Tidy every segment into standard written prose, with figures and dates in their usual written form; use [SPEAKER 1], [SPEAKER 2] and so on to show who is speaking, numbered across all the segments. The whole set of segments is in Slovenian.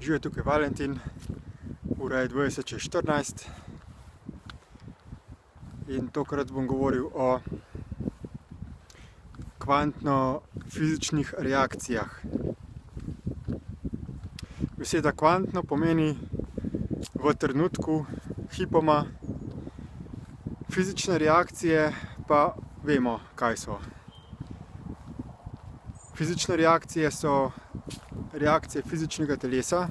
[SPEAKER 1] Živijo tukaj Valentin, ura je 20:14 in tokrat bom govoril o kvantno-fizičnih reakcijah. Beseda kvantno pomeni v trenutku, hipoma, fizične reakcije pa vemo, kaj so. Fizične reakcije so reakcije fizičnega telesa,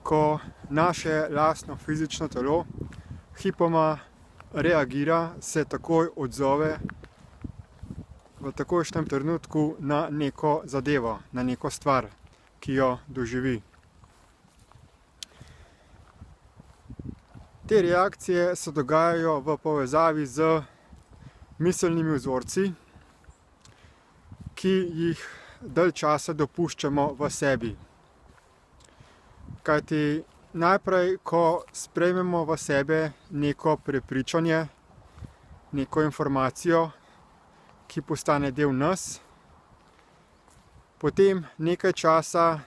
[SPEAKER 1] ko naše lastno fizično telo hipoma reagira, se takoj odzove v takojšnjem trenutku na neko zadevo, na neko stvar, ki jo doživi. Te reakcije se dogajajo v povezavi z miselnimi vzorci, ki jih dalj časa dopuščamo v sebi. Kajti najprej, ko sprejmemo v sebe neko prepričanje, neko informacijo, ki postane del nas, potem nekaj časa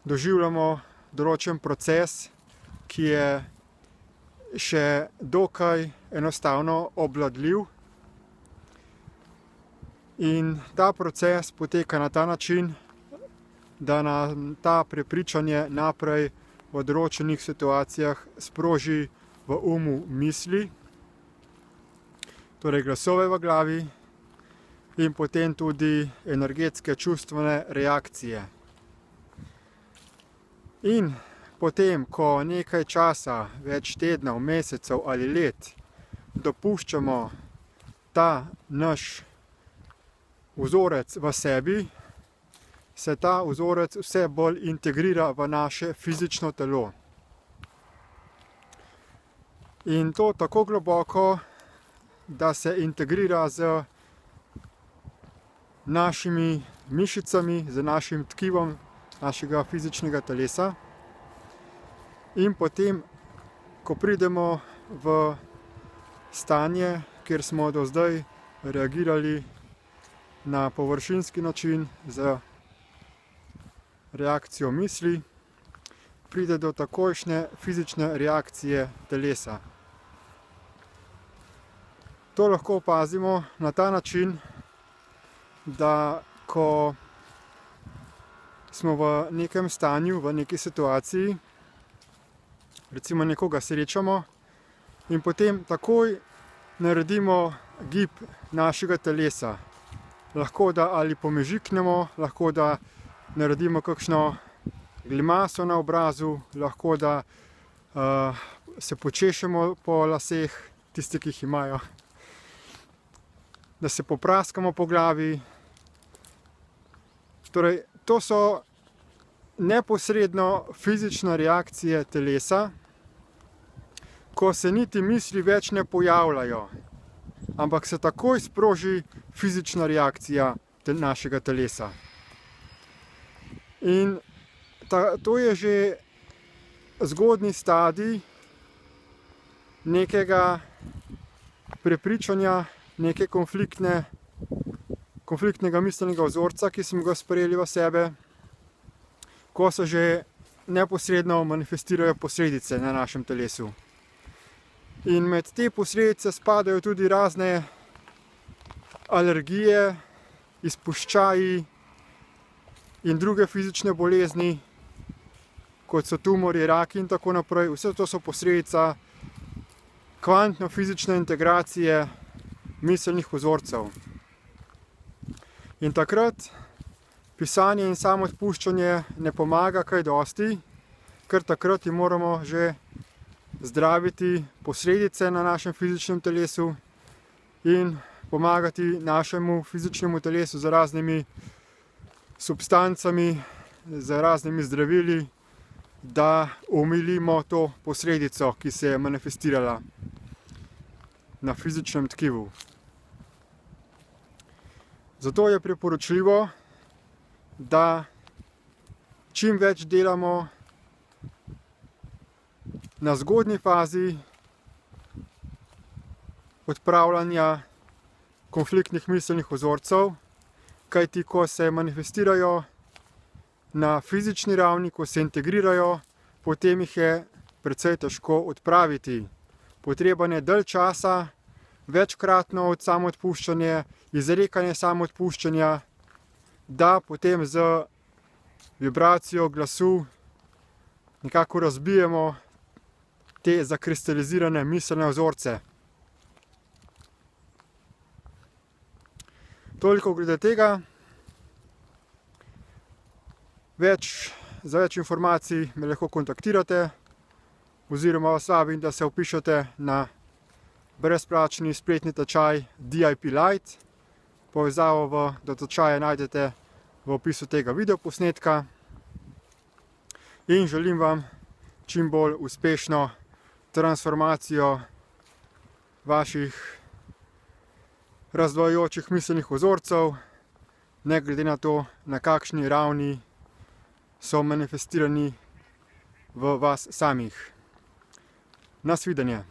[SPEAKER 1] doživljamo določen proces, ki je še dokaj enostavno obvladljiv. In ta proces poteka na ta način, da nam ta prepričanje naprej v določenih situacijah sproži v umu misli, torej glasove v glavi, in potem tudi energetske čustvene reakcije. In potem, ko nekaj časa, več tednov, mesecev ali let, dopuščamo ta naš vzorec v sebi, se ta vzorec vse bolj integrira v naše fizično telo. In to tako globoko, da se integrira z našimi mišicami, z našim tkivom našega fizičnega telesa. In potem, ko pridemo v stanje, kjer smo do zdaj reagirali na površinski način z reakcijo misli, pride do takojšnje fizične reakcije telesa. To lahko opazimo na ta način, da ko smo v nekem stanju, v neki situaciji, recimo nekoga srečamo in potem takoj naredimo gib našega telesa. Lahko da ali pomežiknemo, lahko da naredimo kakšno grimaso na obrazu, lahko da se počešemo po laseh, tisti, ki jih imajo, da se popraskamo po glavi. Torej, to so neposredno fizične reakcije telesa, ko se niti misli več ne pojavljajo, ampak se takoj sproži fizična reakcija našega telesa. In to je že zgodnji stadij nekega prepričanja, neke konfliktnega miselnega vzorca, ki smo ga sprejeli v sebe, ko se že neposredno manifestirajo posledice na našem telesu. In med te posledice spadajo tudi razne alergije, izpuščaji in druge fizične bolezni, kot so tumori, raki in tako naprej. Vse to so posledica kvantno-fizične integracije miselnih vzorcev. In takrat pisanje in samoodpuščanje ne pomaga kaj dosti, ker takrat jim moramo že zdraviti posledice na našem fizičnem telesu in pomagati našemu fizičnemu telesu z raznimi substancami, z raznimi zdravili, da omilimo to posledico, ki se je manifestirala na fizičnem tkivu. Zato je priporočljivo, da čim več delamo na zgodnji fazi odpravljanja konfliktnih miselnih vzorcev, kajti ko se manifestirajo na fizični ravni, ko se integrirajo, potem jih je precej težko odpraviti. Potreben je dalj časa, večkratno samoodpuščanje, izrekanje samoodpuščanja, da potem z vibracijo glasu nekako razbijemo te zakristalizirane miselne vzorce. Toliko glede tega. Za več informacij me lahko kontaktirate oziroma vas vabim, da se vpišete na brezplačni spletni tečaj DIP Light. Povezavo do tečaja najdete v opisu tega videoposnetka. In želim vam čim bolj uspešno transformacijo vaših razdvajajočih miselnih vzorcev, ne glede na to, na kakšni ravni so manifestirani v vas samih. Nasvidenje.